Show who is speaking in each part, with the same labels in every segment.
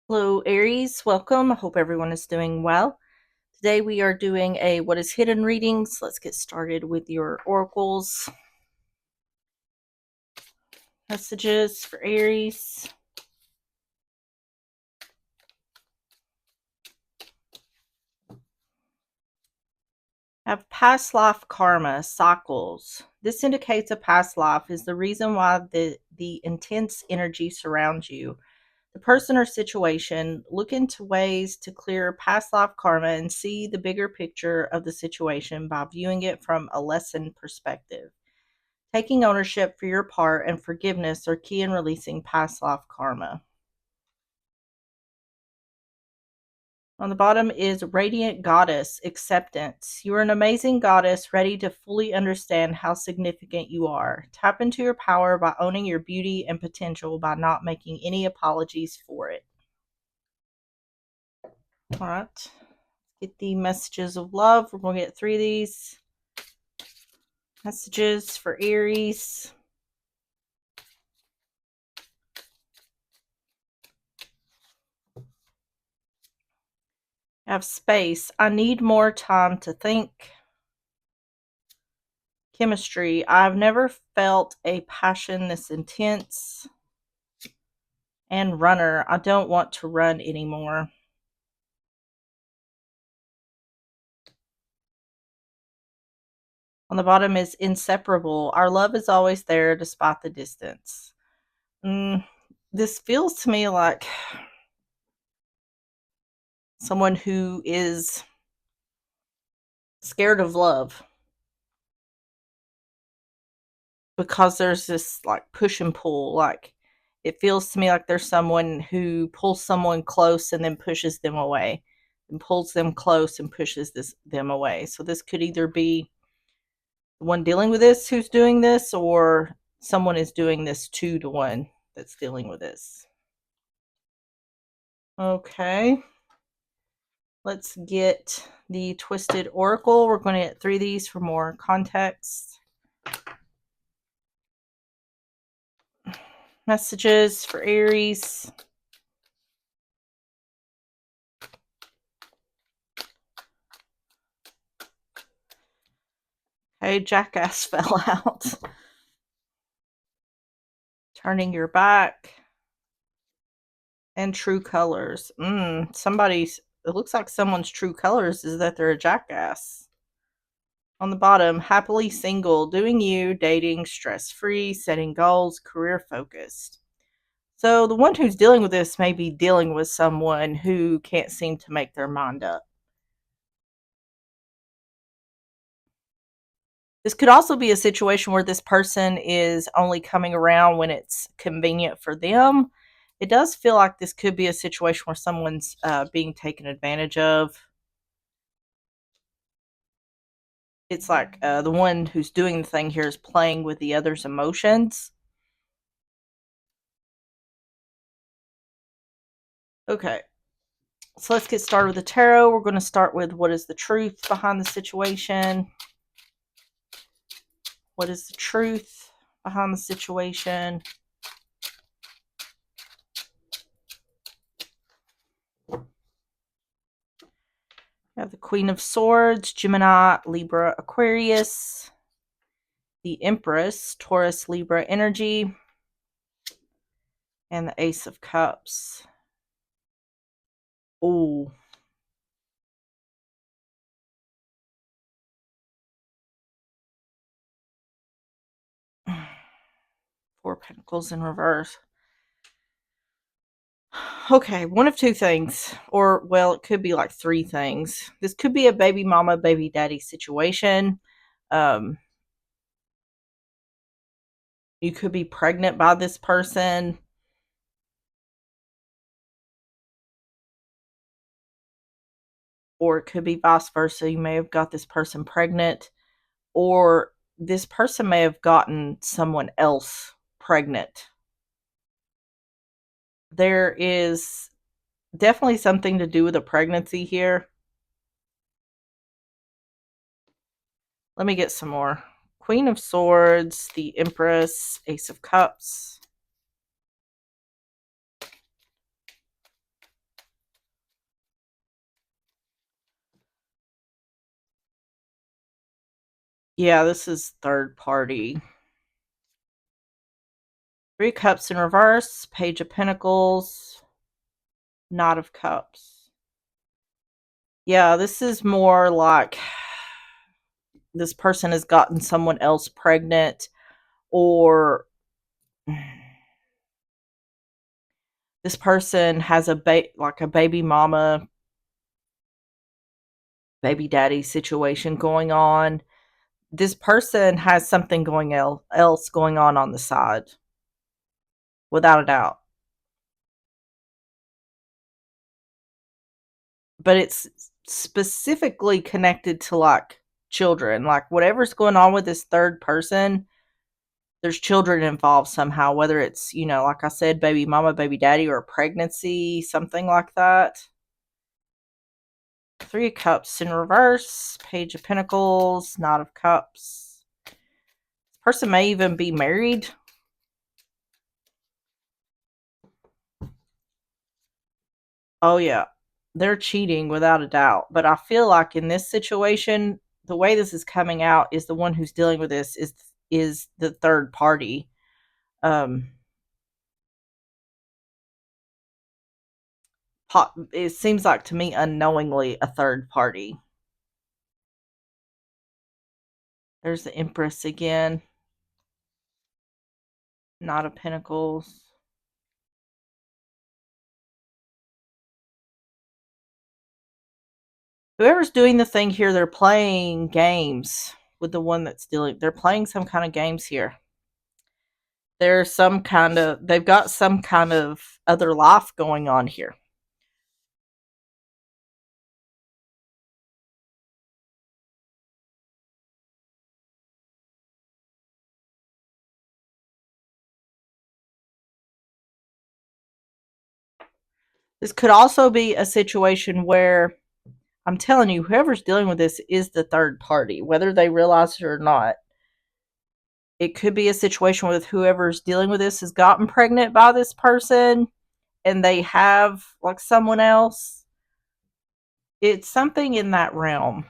Speaker 1: Hello, Aries. Welcome. I hope everyone is doing well. Today we are doing a What is Hidden readings. Let's get started with your oracles. Messages for Aries. Have past life karma cycles. This indicates a past life is the reason why the intense energy surrounds you. The person or situation, look into ways to clear past life karma and see the bigger picture of the situation by viewing it from a lesson perspective. Taking ownership for your part and forgiveness are key in releasing past life karma. On the bottom is Radiant Goddess Acceptance. You are an amazing goddess ready to fully understand how significant you are. Tap into your power by owning your beauty and potential by not making any apologies for it. All right. Get the messages of love. We're going to get 3 of these. Messages for Aries. Have space. I need more time to think. Chemistry. I've never felt a passion this intense. And runner. I don't want to run anymore. On the bottom is inseparable. Our love is always there despite the distance. This feels to me like someone who is scared of love because there's this like push and pull. Like it feels to me like there's someone who pulls someone close and then pushes them away, and pulls them close and pushes them away. So this could either be the one dealing with this who's doing this, or someone is doing this to the one that's dealing with this. Okay. Let's get the Twisted Oracle. We're going to get 3 of these for more context. Messages for Aries. Okay, Jackass fell out. Turning your back. And True Colors. Somebody's, it looks like someone's true colors is that they're a jackass. On the bottom, happily single, doing you, dating, stress-free, setting goals, career-focused. So the one who's dealing with this may be dealing with someone who can't seem to make their mind up. This could also be a situation where this person is only coming around when it's convenient for them. It does feel like this could be a situation where someone's being taken advantage of. It's like the one who's doing the thing here is playing with the other's emotions. Okay, so let's get started with the tarot. We're going to start with what is the truth behind the situation. What is the truth behind the situation? We have the Queen of Swords, Gemini, Libra, Aquarius, the Empress, Taurus, Libra energy, and the Ace of Cups. Oh. Four Pentacles in reverse. Okay, one of 2 things. Or, well, it could be like 3 things. This could be a baby mama, baby daddy situation. You could be pregnant by this person. Or it could be vice versa. You may have got this person pregnant, or this person may have gotten someone else pregnant. There is definitely something to do with a pregnancy here. Let me get some more. Queen of Swords, the Empress, Ace of Cups. Yeah, this is third party. Three Cups in reverse, Page of Pentacles, Knot of Cups. Yeah, this is more like this person has gotten someone else pregnant, or this person has like a baby mama, baby daddy situation going on. This person has something else going on the side, without a doubt. But it's specifically connected to like children. Like whatever's going on with this third person, there's children involved somehow, whether it's, like I said, baby mama, baby daddy, or pregnancy, something like that. Three of Cups in reverse, Page of Pentacles, Knight of Cups. This person may even be married. Oh, yeah. They're cheating without a doubt. But I feel like in this situation, the way this is coming out is the one who's dealing with this is the third party. Um, it seems like to me unknowingly a third party. There's the Empress again. Knight of Pentacles. Whoever's doing the thing here, they're playing games with the one that's dealing. They're playing some kind of games here. They've got some kind of other life going on here. This could also be a situation where I'm telling you, whoever's dealing with this is the third party, whether they realize it or not. It could be a situation with whoever's dealing with this has gotten pregnant by this person and they have like someone else. It's something in that realm.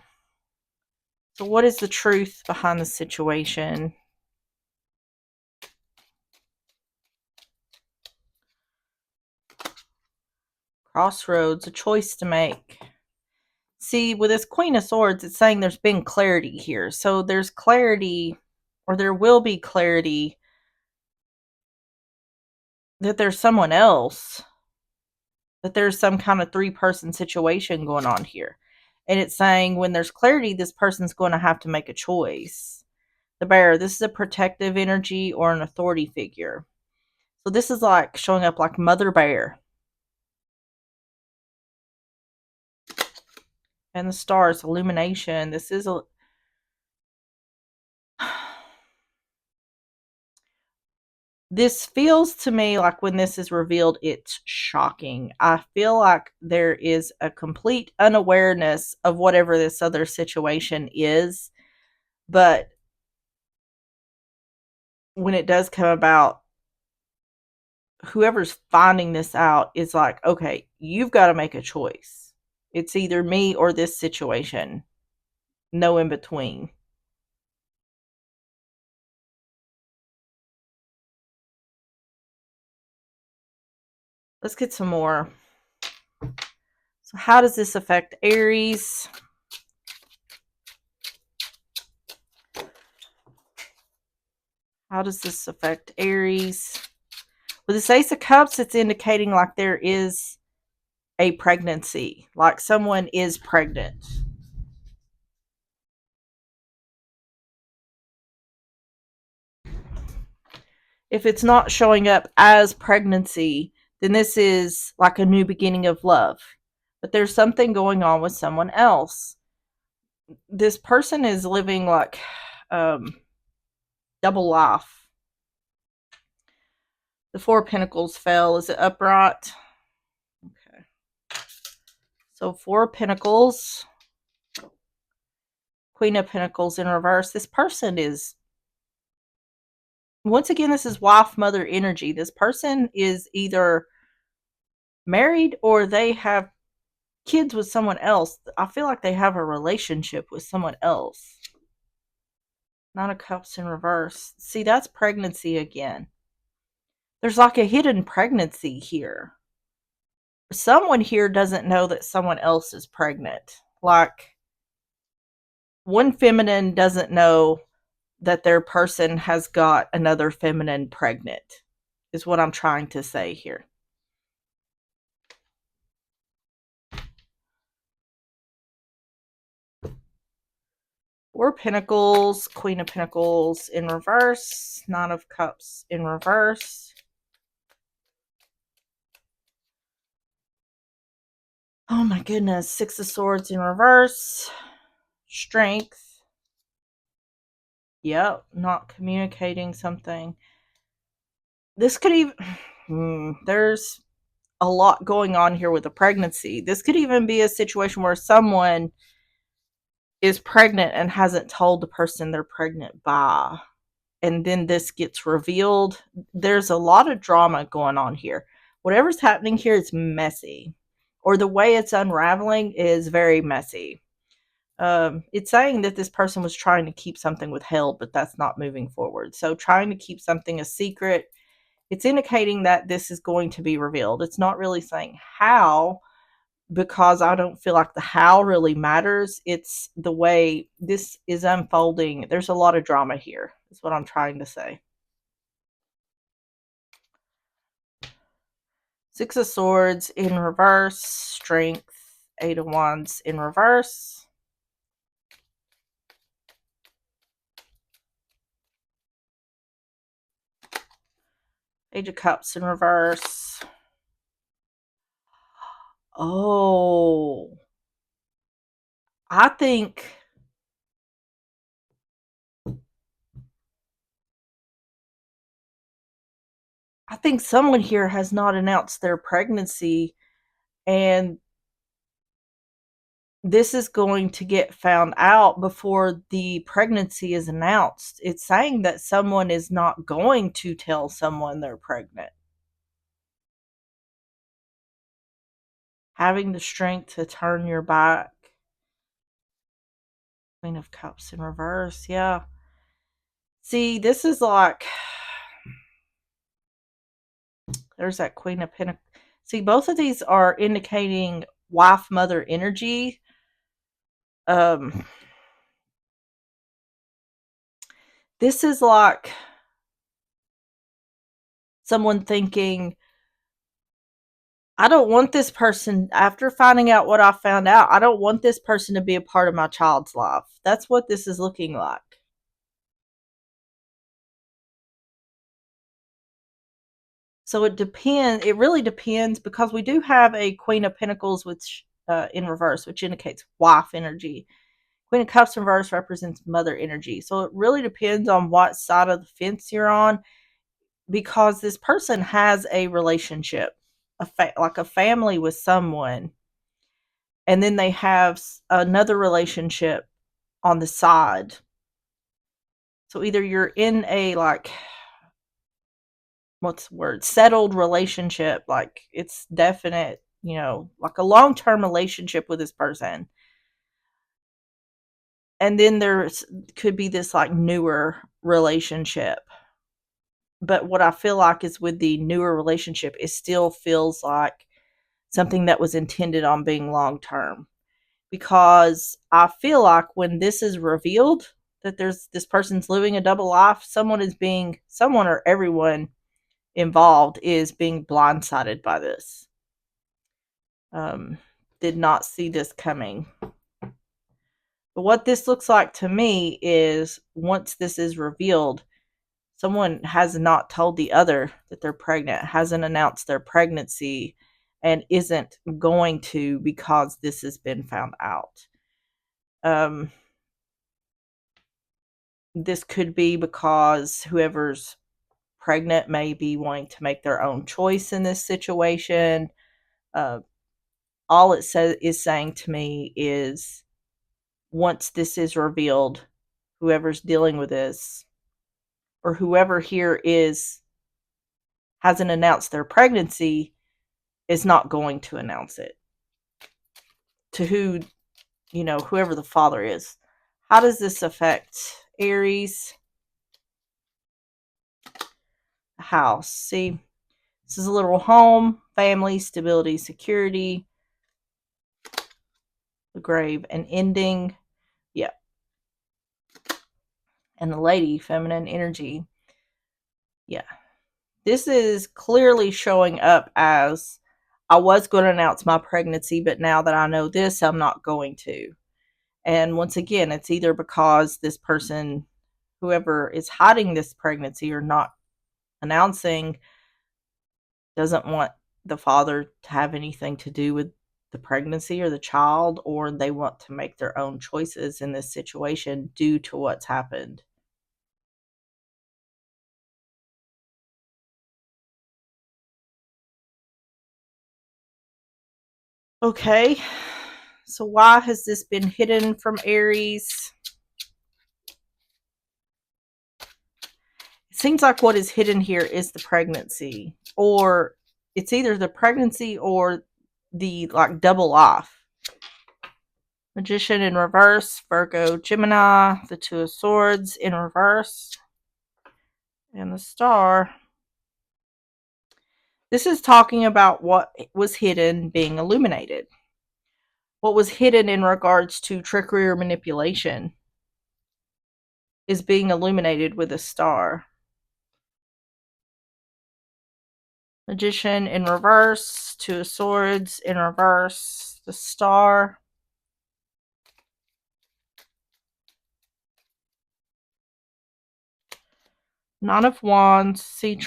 Speaker 1: So, what is the truth behind the situation? Crossroads, a choice to make. See, with this Queen of Swords, it's saying there's been clarity here. So, there's clarity, or there will be clarity, that there's someone else, that there's some kind of three-person situation going on here. And it's saying when there's clarity, this person's going to have to make a choice. The Bear, this is a protective energy or an authority figure. So this is like showing up like Mother Bear. And the stars, illumination. This is a this feels to me like when this is revealed, it's shocking. I feel like there is a complete unawareness of whatever this other situation is. But when it does come about, whoever's finding this out is like, okay, you've got to make a choice. It's either me or this situation. No in between. Let's get some more. So, how does this affect Aries? How does this affect Aries? With this Ace of Cups, it's indicating like there is a pregnancy, like someone is pregnant. If it's not showing up as pregnancy, then this is like a new beginning of love. But there's something going on with someone else. This person is living like um, double life. The Four of Pentacles fell. Is it upright? Okay. So Four of Pentacles, Queen of Pentacles in reverse. This person is, once again, this is wife mother energy. This person is either married or they have kids with someone else. I feel like they have a relationship with someone else. Nine of Cups in reverse. See, that's pregnancy again. There's like a hidden pregnancy here. Someone here doesn't know that someone else is pregnant. Like, one feminine doesn't know that their person has got another feminine pregnant, is what I'm trying to say here. Four of Pentacles, Queen of Pentacles in reverse, Nine of Cups in reverse. Oh my goodness, Six of Swords in reverse, Strength. Yep, not communicating something. This could even, there's a lot going on here with a pregnancy. This could even be a situation where someone is pregnant and hasn't told the person they're pregnant by. And then this gets revealed. There's a lot of drama going on here. Whatever's happening here is messy, or the way it's unraveling is very messy. It's saying that this person was trying to keep something withheld, but that's not moving forward. So trying to keep something a secret, it's indicating that this is going to be revealed. It's not really saying how, because I don't feel like the how really matters. It's the way this is unfolding. There's a lot of drama here, is what I'm trying to say. Six of Swords in reverse, Strength, Eight of Wands in reverse. Page of Cups in reverse. Oh, I think someone here has not announced their pregnancy, and this is going to get found out before the pregnancy is announced. It's saying that someone is not going to tell someone they're pregnant. Having the strength to turn your back. Queen of Cups in reverse, yeah. See, this is like, there's that Queen of Pentacles. See, both of these are indicating wife mother energy. This is like someone thinking, I don't want this person, after finding out what I found out, I don't want this person to be a part of my child's life. That's what this is looking like. So it depends. It really depends, because we do have a Queen of Pentacles, which in reverse, which indicates wife energy. Queen of Cups in reverse represents mother energy. So it really depends on what side of the fence you're on, because this person has a relationship, like a family with someone, and then they have another relationship on the side. So either you're in a, like, what's the word, settled relationship, like it's definite, like a long-term relationship with this person, and then there's could be this like newer relationship. But what I feel like is, with the newer relationship, it still feels like something that was intended on being long term, because I feel like when this is revealed that there's this person's living a double life, someone or everyone involved is being blindsided by this. Did not see this coming. But what this looks like to me is, once this is revealed, someone has not told the other that they're pregnant, hasn't announced their pregnancy, and isn't going to, because this has been found out. This could be because whoever's pregnant may be wanting to make their own choice in this situation. All it is saying to me is, once this is revealed, whoever's dealing with this, or whoever here hasn't announced their pregnancy, is not going to announce it to whoever the father is. How does this affect Aries. House. See, this is a little home, family, stability, security, the grave, an ending. Yeah. And the lady, feminine energy. Yeah. This is clearly showing up as I was going to announce my pregnancy, but now that I know this, I'm not going to. And once again, it's either because this person, whoever is hiding this pregnancy or not announcing, doesn't want the father to have anything to do with the pregnancy or the child, or they want to make their own choices in this situation due to what's happened. Okay, so why has this been hidden from Aries? It seems like what is hidden here is the pregnancy, or it's either the pregnancy or the like double life. Magician in reverse, Virgo, Gemini, the Two of Swords in reverse, and the Star. This is talking about what was hidden being illuminated. What was hidden in regards to trickery or manipulation is being illuminated with a star. Magician in reverse, Two of Swords in reverse, the Star. Nine of Wands. See,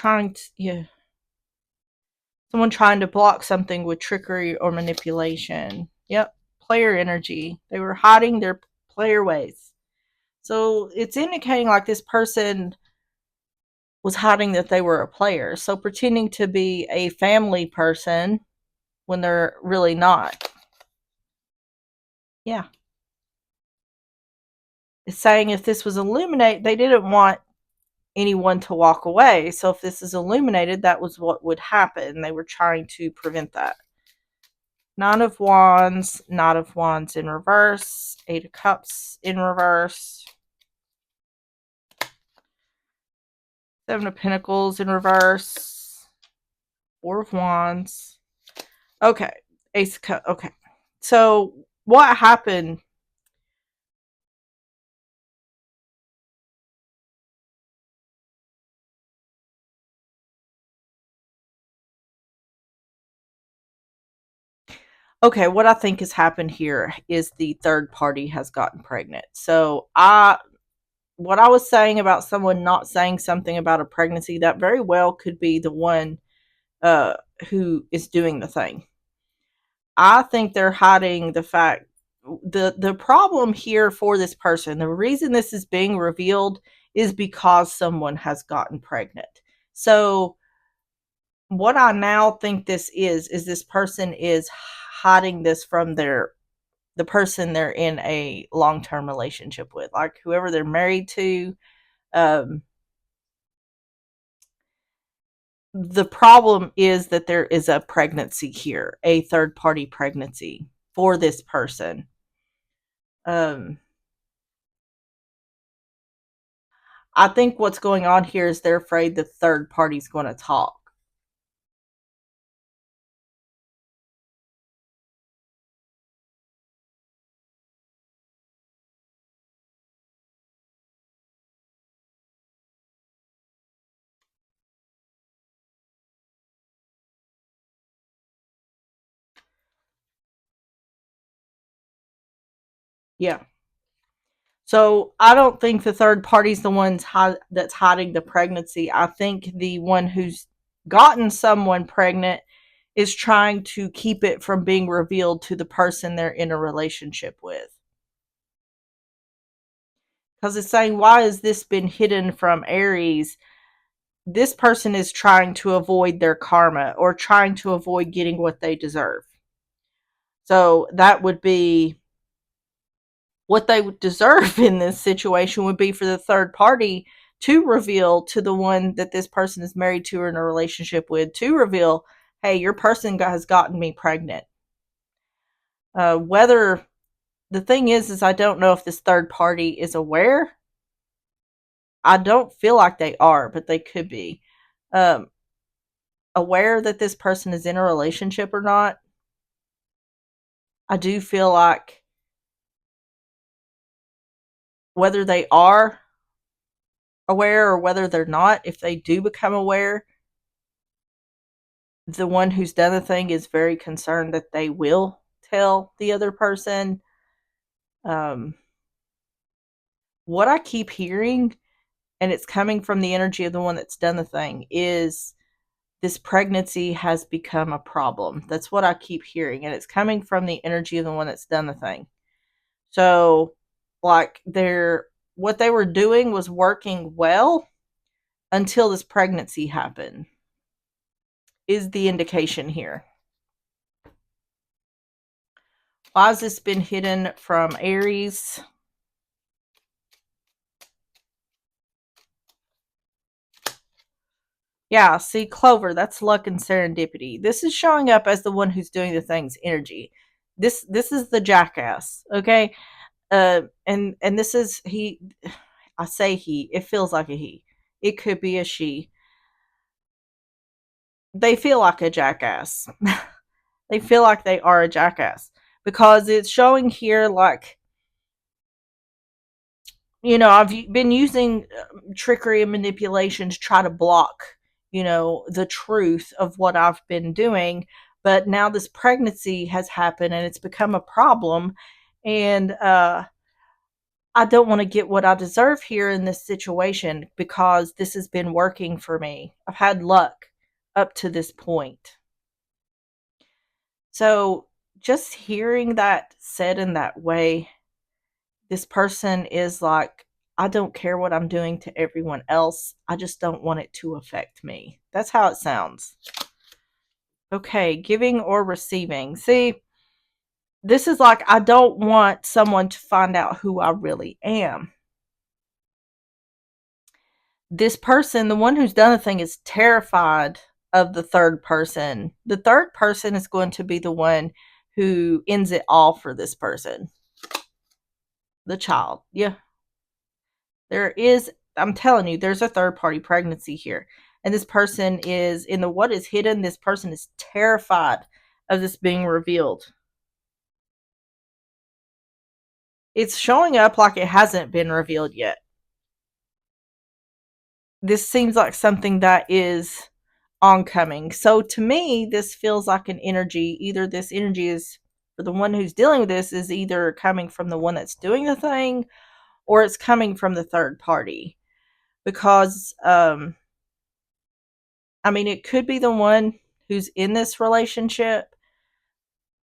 Speaker 1: someone trying to block something with trickery or manipulation. Yep, player energy. They were hiding their player ways. So it's indicating like this person was hiding that they were a player. So pretending to be a family person when they're really not. Yeah. It's saying if this was illuminate, they didn't want anyone to walk away. So if this is illuminated, that was what would happen. They were trying to prevent that. Nine of Wands, Knight of Wands in reverse, Eight of Cups in reverse, Seven of Pentacles in reverse, Four of Wands. Okay, Ace of Cups. Okay, so what happened? Okay, what I think has happened here is the third party has gotten pregnant. So what I was saying about someone not saying something about a pregnancy, that very well could be the one uh, who is doing the thing. I think they're hiding the fact. The problem here for this person, the reason this is being revealed is because someone has gotten pregnant. So what I now think this is this person is hiding this from the person they're in a long-term relationship with, like whoever they're married to. um the problem is that there is a pregnancy here, a third party pregnancy for this person. um I think what's going on here is they're afraid the third party's going to talk. Yeah. So I don't think the third party's the one that's hiding the pregnancy. I think the one who's gotten someone pregnant is trying to keep it from being revealed to the person they're in a relationship with. Because it's saying, why has this been hidden from Aries? This person is trying to avoid their karma or trying to avoid getting what they deserve. So that would be what they would deserve in this situation would be for the third party to reveal to the one that this person is married to or in a relationship with, to reveal, hey, your person has gotten me pregnant. Whether the thing is I don't know if this third party is aware I don't feel like they are, but they could be. Um, Aware that this person is in a relationship or not. I do feel like whether they are aware or whether they're not, if they do become aware, the one who's done the thing is very concerned that they will tell the other person. Um, what I keep hearing, and it's coming from the energy of the one that's done the thing, is this pregnancy has become a problem. That's what I keep hearing, and it's coming from the energy of the one that's done the thing. So, like, what they were doing was working well until this pregnancy happened, is the indication here. Why has this been hidden from Aries? Yeah, see, Clover, that's luck and serendipity. This is showing up as the one who's doing the thing's energy. This is the jackass, okay? And this is he. I say he. It feels like a he. It could be a she. They feel like a jackass. They feel like they are a jackass because it's showing here like, I've been using trickery and manipulation to try to block, the truth of what I've been doing. But now this pregnancy has happened and it's become a problem. And I don't want to get what I deserve here in this situation because this has been working for me. I've had luck up to this point. So just hearing that said in that way, this person is like, I don't care what I'm doing to everyone else. I just don't want it to affect me. That's how it sounds. Okay, giving or receiving. See, this is like, I don't want someone to find out who I really am. This person, the one who's done the thing, is terrified of the third person. The third person is going to be the one who ends it all for this person. The child. Yeah. There is, I'm telling you, there's a third party pregnancy here. And this person is in the what is hidden. This person is terrified of this being revealed. It's showing up like it hasn't been revealed yet. This seems like something that is oncoming. So to me, this feels like an energy. Either this energy is for the one who's dealing with this is either coming from the one that's doing the thing or it's coming from the third party. Because I mean, it could be the one who's in this relationship,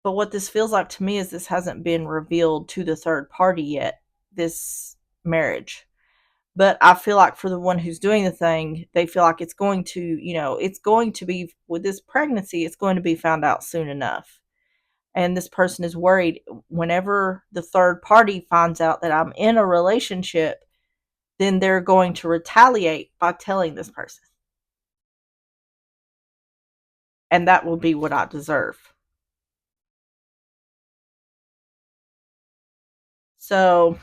Speaker 1: but what this feels like to me is this hasn't been revealed to the third party yet, this marriage. But I feel like for the one who's doing the thing, they feel like it's going to, it's going to be, with this pregnancy, it's going to be found out soon enough. And this person is worried whenever the third party finds out that I'm in a relationship, then they're going to retaliate by telling this person. And that will be what I deserve. So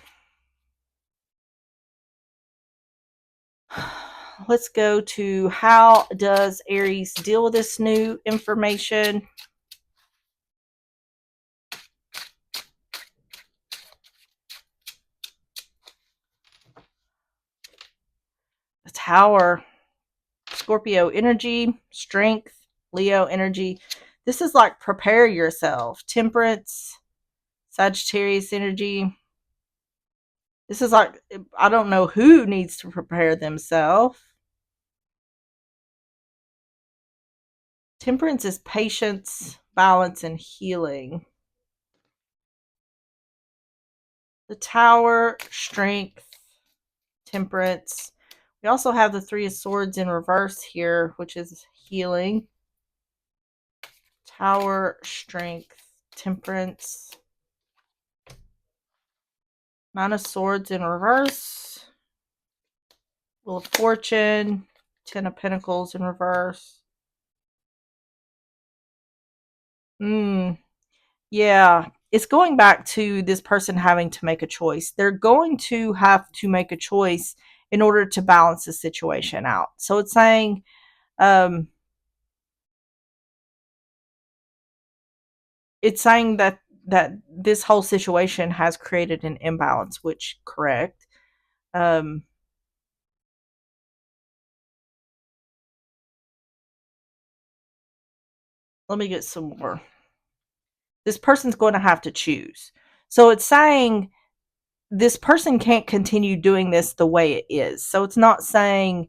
Speaker 1: let's go to, how does Aries deal with this new information? The Tower, Scorpio energy, strength, Leo energy. This is like prepare yourself. Temperance, Sagittarius energy. This is like, I don't know who needs to prepare themselves. Temperance is patience, balance, and healing. The Tower, strength, temperance. We also have the Three of Swords in reverse here, which is healing. Tower, strength, temperance. Nine of Swords in reverse. Wheel of Fortune. Ten of Pentacles in reverse. Yeah. It's going back to this person having to make a choice. They're going to have to make a choice in order to balance the situation out. So um, it's saying that this whole situation has created an imbalance, which correct. Um, let me get some more. This person's going to have to choose. So it's saying this person can't continue doing this the way it is. So it's not saying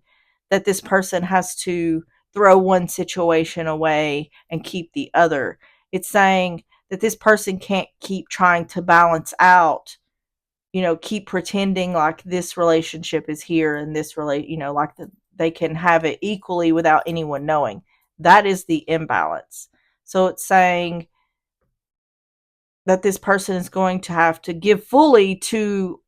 Speaker 1: that this person has to throw one situation away and keep the other. It's saying that this person can't keep trying to balance out, keep pretending like this relationship is here and like they can have it equally without anyone knowing. That is the imbalance. So it's saying that this person is going to have to give fully to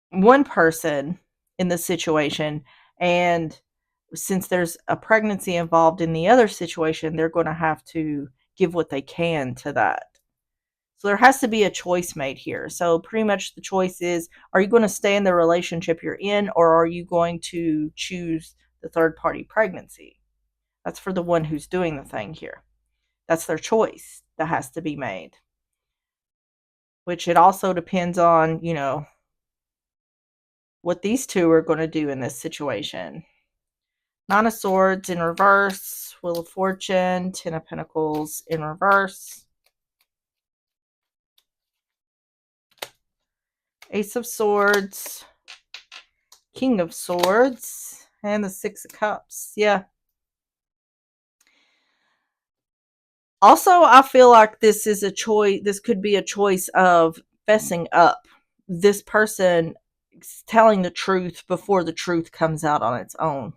Speaker 1: one person in the situation, and since there's a pregnancy involved in the other situation, they're going to have to give what they can to that. So there has to be a choice made here. So pretty much the choice is, are you going to stay in the relationship you're in, or are you going to choose the third party pregnancy? That's for the one who's doing the thing here. That's their choice that has to be made, which it also depends on, what these two are going to do in this situation. Nine of Swords in reverse, Wheel of Fortune, Ten of Pentacles in reverse, Ace of Swords, King of Swords, and the Six of Cups. Yeah. Also, I feel like this is a choice. This could be a choice of fessing up. This person telling the truth before the truth comes out on its own.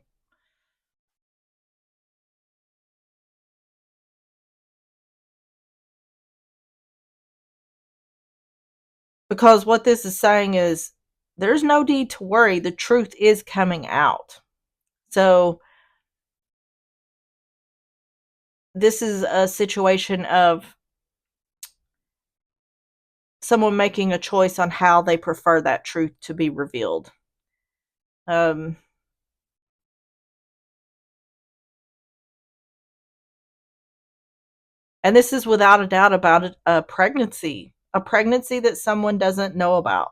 Speaker 1: Because what this is saying is there's no need to worry. The truth is coming out. So this is a situation of someone making a choice on how they prefer that truth to be revealed. Um, and this is without a doubt about a pregnancy that someone doesn't know about.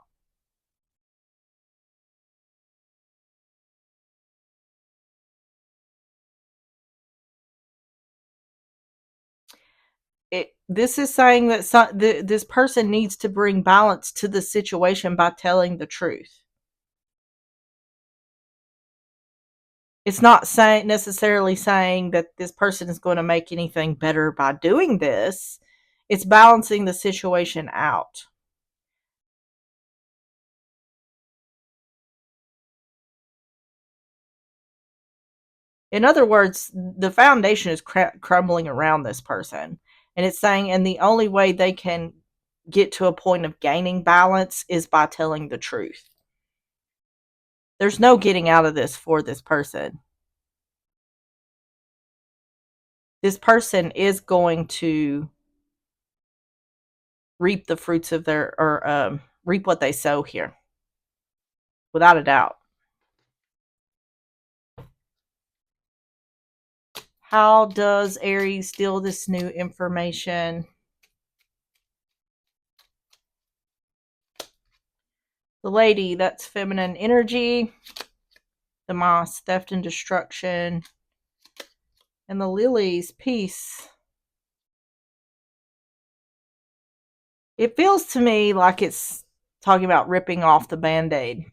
Speaker 1: This is saying that this person needs to bring balance to the situation by telling the truth. It's not saying necessarily saying that this person is going to make anything better by doing this. It's balancing the situation out. In other words, the foundation is crumbling around this person. And it's saying, and the only way they can get to a point of gaining balance is by telling the truth. There's no getting out of this for this person. This person is going to reap the fruits of reap what they sow here, without a doubt. How does Aries deal this new information? The Lady, that's feminine energy. The Moss, theft and destruction. And the Lilies, peace. It feels to me like it's talking about ripping off the Band-Aid.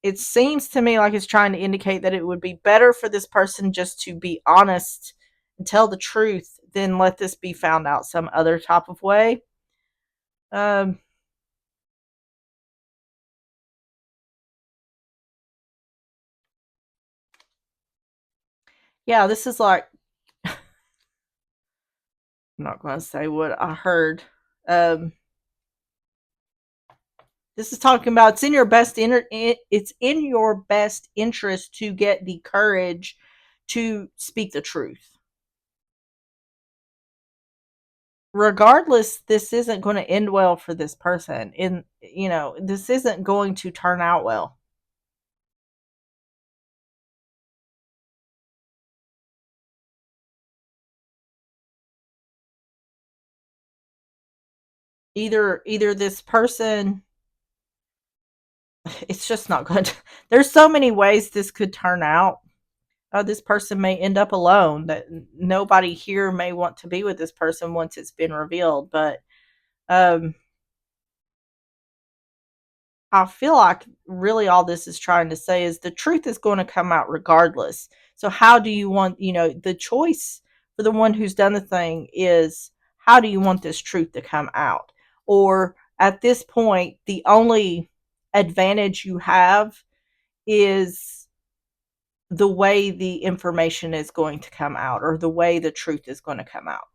Speaker 1: It seems to me like it's trying to indicate that it would be better for this person just to be honest and tell the truth than let this be found out some other type of way. Um, yeah, this is like, I'm not going to say what I heard. Um, this is talking about it's in your best interest to get the courage to speak the truth. regardless, this isn't going to end well for this person. This isn't going to turn out well. Either this person, it's just not good. There's so many ways this could turn out. This person may end up alone. That nobody here may want to be with this person once it's been revealed. But um, I feel like really all this is trying to say is the truth is going to come out regardless. So how do you want, the choice for the one who's done the thing is, how do you want this truth to come out? Or at this point, the only advantage you have is the way the information is going to come out, or the way the truth is going to come out.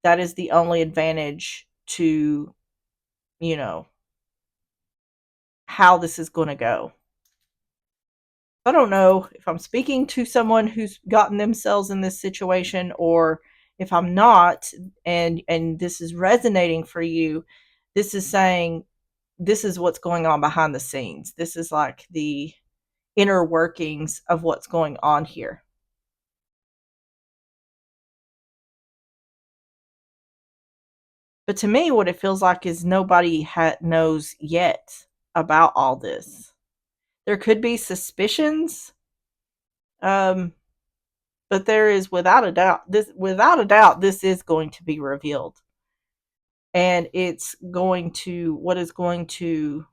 Speaker 1: That is the only advantage to, you know, how this is going to go. I don't know if I'm speaking to someone who's gotten themselves in this situation, or if I'm not, and this is resonating for you. This is saying this is what's going on behind the scenes. This is like the inner workings of what's going on here. But to me, what it feels like is nobody knows yet about all this. There could be suspicions, um, but there is without a doubt this is going to be revealed, and it's going to what is going to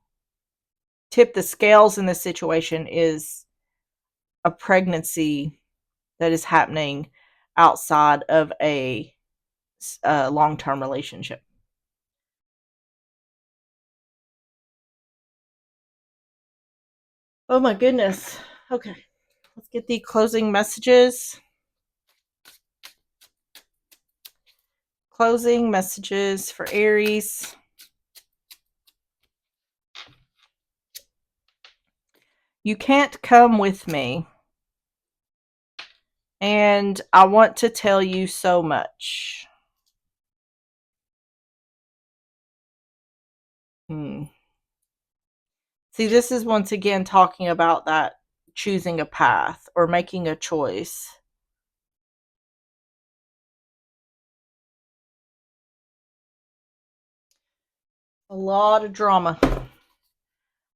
Speaker 1: tip the scales in this situation is a pregnancy that is happening outside of a long-term relationship. Oh my goodness. Okay, let's get the closing messages. Closing messages for Aries. You can't come with me, and I want to tell you so much. Hmm. See, this is once again talking about that choosing a path or making a choice. A lot of drama.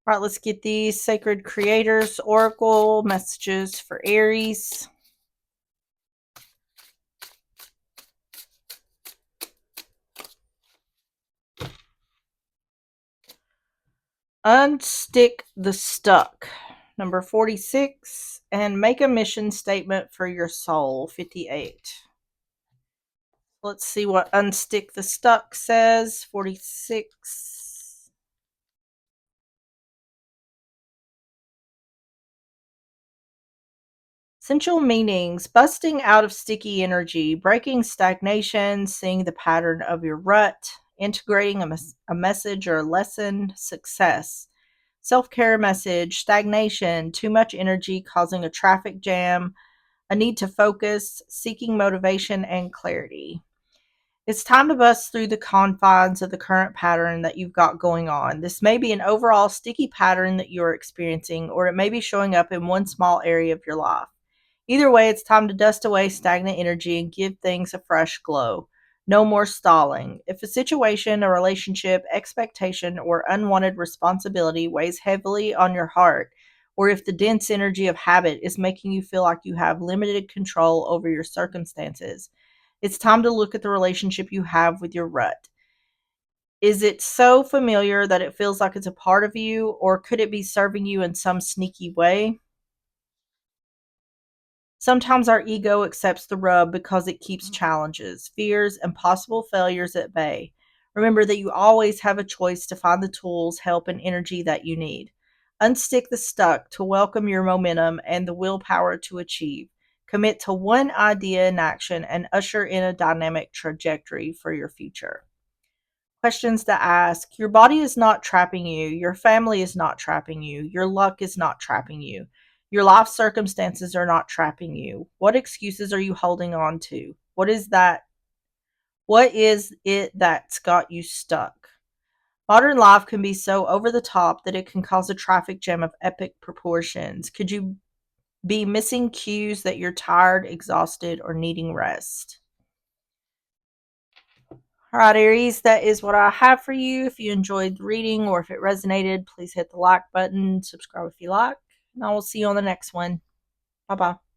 Speaker 1: All right, let's get these Sacred Creators Oracle messages for Aries. Unstick the stuck, number 46, and make a mission statement for your soul, 58. Let's see what unstick the stuck says, 46. Essential meanings: busting out of sticky energy, breaking stagnation, seeing the pattern of your rut, integrating a message or a lesson, success. Self care message: stagnation, too much energy causing a traffic jam, a need to focus, seeking motivation and clarity. It's time to bust through the confines of the current pattern that you've got going on. This may be an overall sticky pattern that you're experiencing, or it may be showing up in one small area of your life. Either way, it's time to dust away stagnant energy and give things a fresh glow. No more stalling. If a situation, a relationship, expectation, or unwanted responsibility weighs heavily on your heart, or if the dense energy of habit is making you feel like you have limited control over your circumstances, it's time to look at the relationship you have with your rut. Is it so familiar that it feels like it's a part of you, or could it be serving you in some sneaky way? Sometimes our ego accepts the rub because it keeps challenges, fears, and possible failures at bay. Remember that you always have a choice to find the tools, help, and energy that you need. Unstick the stuck to welcome your momentum and the willpower to achieve. Commit to one idea in action and usher in a dynamic trajectory for your future. Questions to ask: your body is not trapping you. Your family is not trapping you. Your luck is not trapping you. Your life circumstances are not trapping you. What excuses are you holding on to? What is it that's got you stuck? Modern life can be so over the top that it can cause a traffic jam of epic proportions. Could you be missing cues that you're tired, exhausted, or needing rest? All right, Aries, that is what I have for you. If you enjoyed the reading or if it resonated, please hit the like button, subscribe if you like, and I will see you on the next one. Bye bye.